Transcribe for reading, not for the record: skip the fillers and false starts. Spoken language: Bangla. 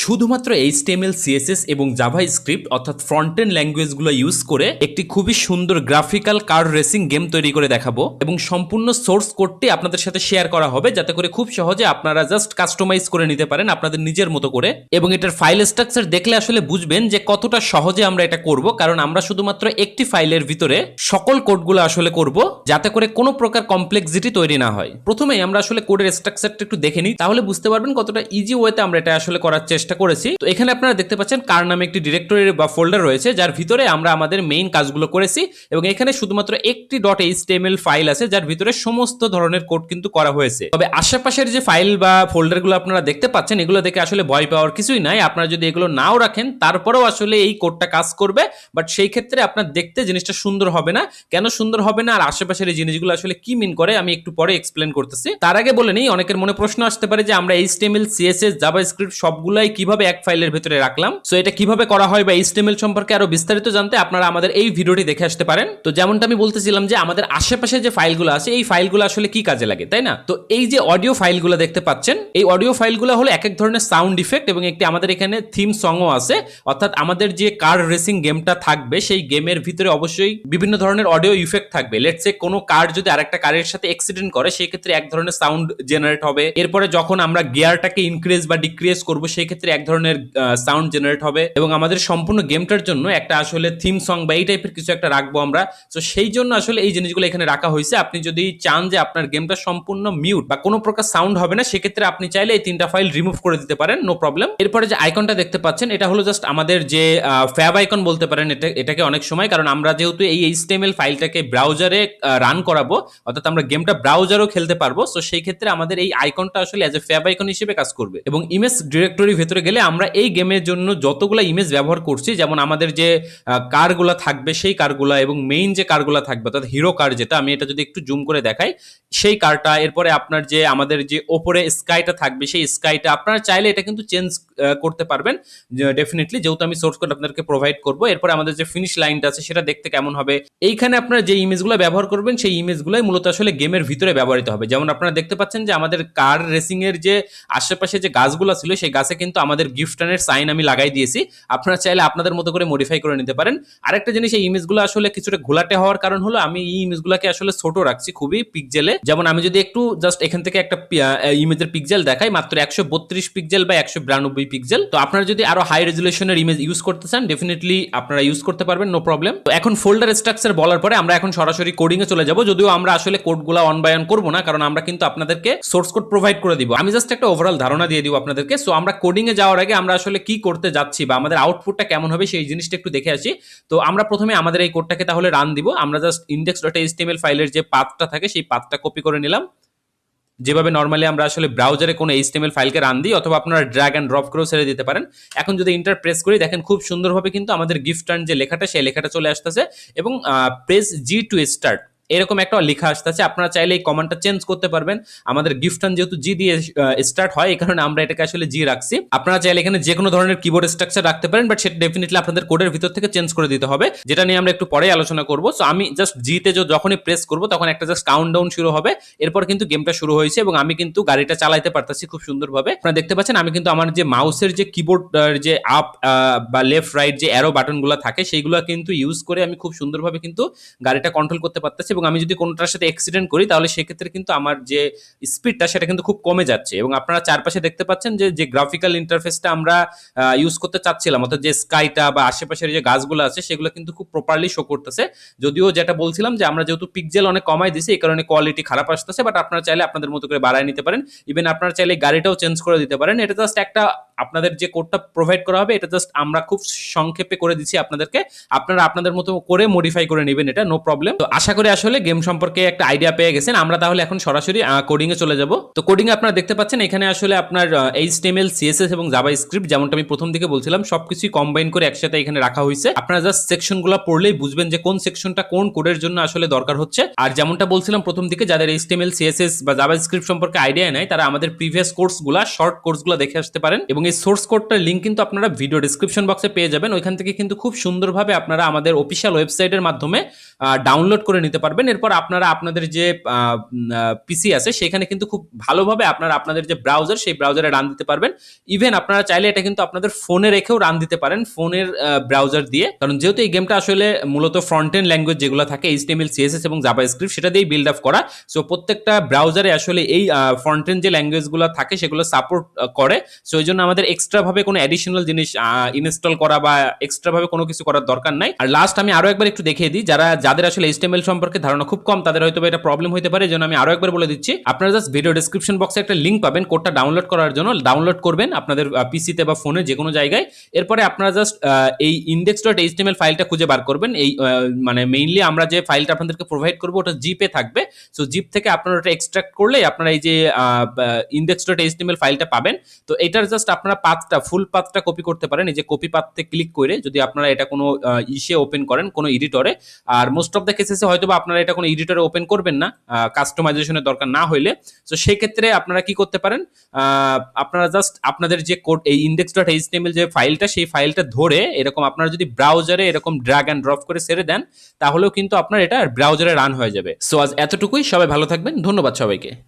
শুধুমাত্র HTML, CSS এবং জাভাস্ক্রিপ্ট অর্থাৎ ফ্রন্ট এন্ড ল্যাঙ্গুয়েজগুলো ইউজ করে একটি খুবই সুন্দর গ্রাফিক্যাল কার রেসিং গেম তৈরি করে দেখাবো এবং সম্পূর্ণ সোর্স কোডটি আপনাদের সাথে শেয়ার করা হবে যাতে করে খুব সহজে আপনারা জাস্ট কাস্টমাইজ করে নিতে পারেন আপনাদের নিজের মতো করে। এবং এটার ফাইল স্ট্রাকচার দেখলে আসলে বুঝবেন যে কতটা সহজে আমরা এটা করব, কারণ আমরা শুধুমাত্র একটি ফাইলের ভিতরে সকল কোডগুলো আসলে করব যাতে করে কোনো প্রকার কমপ্লেক্সিটি তৈরি না হয়। প্রথমেই আমরা আসলে কোডের স্ট্রাকচারটা একটু দেখে নিই, তাহলে বুঝতে পারবেন কতটা ইজি ওয়েতে আমরা এটা আসলে করার চেষ্টা করেছি। তো এখানে আপনারা দেখতে পাচ্ছেন কার নামে একটি ডিরেক্টরি বা ফোল্ডার রয়েছে যার ভিতরে আমরা আমাদের মেইন কাজগুলো করেছি এবং এখানে শুধুমাত্র একটি .html ফাইল আছে যার ভিতরে সমস্ত ধরনের কোড কিন্তু করা হয়েছে। তবে আশেপাশের যে ফাইল বা ফোল্ডারগুলো আপনারা দেখতে পাচ্ছেন এগুলো দেখে আসলে ভয় পাওয়ার কিছুই নাই। আপনারা যদি এগুলো নাও রাখেন তারপরেও আসলে এই কোডটা কাজ করবে, বাট সেই ক্ষেত্রে আপনার দেখতে জিনিসটা সুন্দর হবে না। কেন সুন্দর হবে না আর আশেপাশের এই জিনিসগুলো আসলে কি মিন করে আমি একটু পরে এক্সপ্লেন করতেছি। তার আগে বলে নেই, অনেকের মনে প্রশ্ন আসতে পারে যে আমরা HTML, CSS, জাভাস্ক্রিপ্ট সবগুলাই কিভাবে এক ফাইলের ভিতরে রাখলাম। সো এটা কিভাবে করা হয় বা HTML সম্পর্কে আরো বিস্তারিত জানতে আপনারা আমাদের এই ভিডিওটি দেখে আসতে পারেন। তো যেমনটা আমি বলতেছিলাম যে আমাদের আশেপাশে যে ফাইলগুলো আছে এই ফাইলগুলো আসলে কি কাজে লাগে, তাই না? তো এই যে অডিও ফাইলগুলো দেখতে পাচ্ছেন, এই অডিও ফাইলগুলো হলো এক এক ধরনের সাউন্ড ইফেক্ট এবং একটি আমাদের এখানে থিম সংও আছে। অর্থাৎ আমাদের যে কার রেসিং গেমটা থাকবে সেই গেমের ভিতরে অবশ্যই বিভিন্ন ধরনের অডিও ইফেক্ট থাকবে। লেটস সে কোনো কার যদি আরেকটা কারের সাথে অ্যাক্সিডেন্ট করে সেই ক্ষেত্রে এক ধরনের সাউন্ড জেনারেট হবে। এরপরে যখন আমরা গিয়ারটাকে ইনক্রিজ বা ডিক্রিজ করব সেই ক্ষেত্রে এক ধরনের সাউন্ড জেনারেট হবে এবং আমাদের সম্পূর্ণ গেমটার জন্য একটা আসলে থিম সং বা এই টাইপের কিছু একটা রাখবো আমরা। তো সেই জন্য আসলে এই জিনিসগুলো এখানে রাখা হয়েছে। আপনি যদি চান যে আপনার গেমটা সম্পূর্ণ মিউট বা কোনো প্রকার সাউন্ড হবে না সেক্ষেত্রে আপনি চাইলে এই তিনটা ফাইল রিমুভ করে দিতে পারেন, নো প্রবলেম। এরপরে যে আইকনটা দেখতে পাচ্ছেন এটা হলো জাস্ট আমাদের যে ফ্যাব আইকন বলতে পারেন এটাকে অনেক সময়, কারণ আমরা যেহেতু এই HTML ফাইলটাকে ব্রাউজারে রান করাবো অর্থাৎ আমরা গেমটা ব্রাউজারও খেলতে পারবো, সো সেই ক্ষেত্রে আমাদের এই আইকনটা আসলে অ্যাজ এ ফ্যাব আইকন হিসেবে কাজ করবে। এবং ইমেজ ডিরেক্টরির ভেতরে গেলে আমরা এই গেমের জন্য যতগুলো ইমেজ ব্যবহার করছি, যেমন আমাদের যে কারগুলো থাকবে সেই কারগুলো এবং মেইন যে কারগুলো থাকবে অর্থাৎ হিরো কার, যেটা আমি এটা যদি একটু জুম করে দেখাই সেই কারটা, এরপরে আপনার যে আমাদের যে ওপরে স্কাইটা থাকবে সেই স্কাইটা আপনারা চাইলে এটা কিন্তু চেঞ্জ করতে পারবেন ডেফিনেটলি, যেহেতু আমি সোর্স কোড আপনাদেরকে প্রোভাইড করবো। এরপরে আমাদের যে ফিনিশ লাইনটা আছে সেটা দেখতে কেমন হবে। এইখানে আপনারা যে ইমেজগুলো ব্যবহার করবেন সেই ইমেজগুলোই মূলত আসলে গেমের ভিতরে ব্যবহৃত হবে। যেমন আপনারা দেখতে পাচ্ছেন যে আমাদের কার রেসিং এর যে আশেপাশে যে গাছগুলো ছিল সেই গাছে কিন্তু আমাদের গিফটনের সাইন আমি লাগাই দিয়েছি। আপনারা চাইলে আপনাদের মতো করে মডিফাই করে নিতে পারেন। আরেকটা জিনিস, এই ইমেজগুলো আসলে কিছুটা ঘোলাটে হওয়ার কারণ হলো আমি এই ইমেজগুলোকে আসলে ছোট রাখছি খুবই পিক্সেলে। যেমন আমি যদি একটু জাস্ট এখান থেকে একটা ইমেজের পিক্সেল দেখাই, মাত্র 132 পিক্সেল বা 192 পিক্সেল। তো আপনারা যদি আরো হাই রেজুলেশনের ইমেজ ইউজ করতে চান ডেফিনেটলি আপনারা ইউজ করতে পারবেন, নো প্রবলেম। তো এখন ফোল্ডার স্ট্রাকচার বলার পরে আমরা এখন সরাসরি কোডিং এ চলে যাব, যদিও আমরা আসলে কোডগুলো অন বাই অন করবো না কারণ আমরা কিন্তু আপনাদেরকে সোর্স কোড প্রোভাইড করে দিব। আমি জাস্ট একটা ওভারঅল ধারণা দিয়ে দিব আপনাদেরকে। সো আমরা কোডিং এ যাওয়ার আগে আমরা আসলে কি করতে যাচ্ছি বা আমাদের আউটপুটটা কেমন হবে সেই জিনিসটা একটু দেখে আসি। তো আমরা প্রথমে আমাদের এই কোডটাকে তাহলে রান দিব। আমরা জাস্ট index.html ফাইলের যে পাথটা থাকে সেই পাথটা কপি করে নিলাম, যেভাবে নর্মালি আমরা আসলে ব্রাউজারে কোনো HTML ফাইলকে রান দিই, অথবা আপনারা ড্র্যাগ অ্যান্ড ড্রপ করেও ছেড়ে দিতে পারেন। এখন যদি ইন্টার প্রেস করি দেখেন খুব সুন্দরভাবে কিন্তু আমাদের গিফট টার্ন যে লেখাটা সেই লেখাটা চলে আসতেছে এবং প্রেস G টু স্টার্ট এরকম একটা লেখা আসতেছে। আপনারা চাইলে এই কমান্ডটা চেঞ্জ করতে পারবেন। আমাদের গিফট টার্ন যেহেতু জি দিয়ে স্টার্ট হয় এই কারণে আমরা এটাকে আসলে জি রাখছি। আপনারা চাইলে এখানে যে কোনো ধরনের কিবোর্ড স্ট্রাকচার রাখতে পারেন, বাট সেটা ডেফিনেটলি আপনাদের কোডের ভিতর থেকে চেঞ্জ করে দিতে হবে, যেটা নিয়ে আমরা একটু পরে আলোচনা করব। সো আমি জাস্ট জিতে যখনই প্রেস করব তখন একটা জাস্ট কাউন্টডাউন শুরু হবে, এরপর কিন্তু গেমটা শুরু হয়েছে এবং আমি কিন্তু গাড়িটা চালাতে পারতেছি খুব সুন্দরভাবে। আপনারা দেখতে পাচ্ছেন আমি কিন্তু আমার যে মাউসের যে কিবোর্ড যে আপ বা লেফট রাইট যে অ্যারো বাটনগুলো থাকে সেইগুলো কিন্তু ইউজ করে আমি খুব সুন্দরভাবে কিন্তু গাড়িটা কন্ট্রোল করতে পারতেছি। এবং আমি যদি কোনোটার সাথে অ্যাক্সিডেন্ট করি তাহলে সেক্ষেত্রে কিন্তু আমার যে স্পিডটা সেটা কিন্তু খুব কমে যাচ্ছে। এবং আপনারা চারপাশে দেখতে পাচ্ছেন যে গ্রাফিক্যাল ইন্টারফেসটা আমরা ইউজ করতে চাচ্ছিলাম অর্থাৎ যে স্কাইটা বা আশেপাশের যে গাছগুলো আছে সেগুলো কিন্তু খুব প্রপারলি শো করতেছে। যদিও যেটা বলছিলাম যে আমরা যেহেতু পিক্সেল অনেক কমাই দিছি এই কারণে কোয়ালিটি খারাপ আসতেছে, বাট আপনারা চাইলে আপনাদের মতো করে বাড়ায় নিতে পারেন। ইভেন আপনারা চাইলে গাড়িটাও চেঞ্জ করে দিতে পারেন। এটা জাস্ট একটা আপনাদের যে কোডটা প্রোভাইড করা হবে এটা জাস্ট আমরা খুব সংক্ষেপে করে দিচ্ছি আপনাদেরকে, আপনারা আপনাদের মতো করে মডিফাই করে নেবেন, এটা নো প্রবলেম। তো আশা করি আসলে গেম সম্পর্কে একটা আইডিয়া পেয়ে গেছেন। আমরা তাহলে এখন সরাসরি কোডিং এ চলে যাব। তো কোডিং এ আপনারা দেখতে পাচ্ছেন এখানে আসলে আপনার HTML, CSS এবং জাভাস্ক্রিপ্ট যেমনটা আমি প্রথম দিকে বলছিলাম সবকিছুই কম্বাইন করে একসাথে এখানে রাখা হয়েছে। আপনারা জাস্ট সেকশনগুলো পড়লেই বুঝবেন যে কোন সেকশনটা কোন কোডের জন্য আসলে দরকার হচ্ছে। আর যেমনটা বলছিলাম প্রথম দিকে যাদের HTML, CSS বা জাভাস্ক্রিপ্ট সম্পর্কে আইডিয়া নাই তারা আমাদের প্রিভিয়াস কোর্সগুলো শর্ট কোর্সগুলো দেখে আসতে পারেন এবং এই সোর্স কোডটার লিঙ্ক কিন্তু আপনারা ভিডিও ডিসক্রিপশন বক্সে পেয়ে যাবেন। ওইখান থেকে কিন্তু খুব সুন্দরভাবে আপনারা আমাদের অফিসিয়াল ওয়েবসাইটের মাধ্যমে ডাউনলোড করে নিতে পারবেন। এরপর আপনারা আপনাদের যে পিসি আছে সেখানে কিন্তু খুব ভালোভাবে আপনারা আপনাদের যে ব্রাউজার সেই ব্রাউজারে রান দিতে পারবেন। ইভেন আপনারা চাইলে এটা কিন্তু আপনাদের ফোনে রেখেও রান দিতে পারেন, ফোনের ব্রাউজার দিয়ে। কারণ যেহেতু এই গেমটা আসলে মূলত ফ্রন্ট এন্ড ল্যাঙ্গুয়েজ যেগুলো থাকে HTML CSS এবং জাভাস্ক্রিপ্ট সেটা দিয়েই বিল্ড আপ করা। সো প্রত্যেকটা ব্রাউজারে আসলে এই ফ্রন্ট এন্ড যে ল্যাঙ্গুয়েজগুলো থাকে সেগুলো সাপোর্ট করে। সো এই জন্য আমাদের এক্সট্রা ভাবে কোনো অ্যাডিশনাল জিনিস ইনস্টল করা বা এক্সট্রা ভাবে কোনো কিছু করার দরকার নাই। আর লাস্ট আমি আরো একবার একটু দেখিয়ে দিই, যাদের আসলে HTML সম্পর্কে ধারণা খুব কম তাদের হয়তো এটা প্রবলেম হতে পারে, এই জন্য আমি আরো একবার বলে দিচ্ছি। আপনারা জাস্ট ভিডিও ডেসক্রিপশন বক্সে একটা লিঙ্ক পাবেন কোডটা ডাউনলোড করার জন্য, ডাউনলোড করবেন আপনাদের পিসিতে বা ফোনে যে কোনো জায়গায়। এরপরে আপনারা জাস্ট এই index.html ফাইলটা খুঁজে বার করবেন। এই মানে মেইনলি আমরা যে ফাইলটা আপনাদেরকে প্রোভাইড করবো ওটা জিপে থাকবে। সো জিপ থেকে আপনারা ওটা এক্সট্রাক্ট করলে আপনারা এই যে index.html ফাইলটা পাবেন। তো এটার জাস্ট আপনারা ফুল পাথটা কপি করতে পারেন, এই যে কপি পাথে ক্লিক করে যদি আপনারা এটা কোনো ইসে ওপেন করেন কোনো এডিটরে। আর মোস্ট অফ দ্য কেসেসে হয়তো বা আপনারা এটা কোনো এডিটরে ওপেন করবেন না কাস্টমাইজেশনের দরকার না হইলে। তো সেই ক্ষেত্রে আপনারা কি করতে পারেন, আপনারা জাস্ট আপনাদের যে কোড এই index.html যে ফাইলটা সেই ফাইলটা ধরে এরকম আপনারা যদি ব্রাউজারে এরকম ড্র্যাগ অ্যান্ড ড্রপ করে ছেড়ে দেন তাহলেও কিন্তু আপনার এটা ব্রাউজারে রান হয়ে যাবে। সো আজ এতটুকুই, সবাই ভালো থাকবেন, ধন্যবাদ সবাইকে।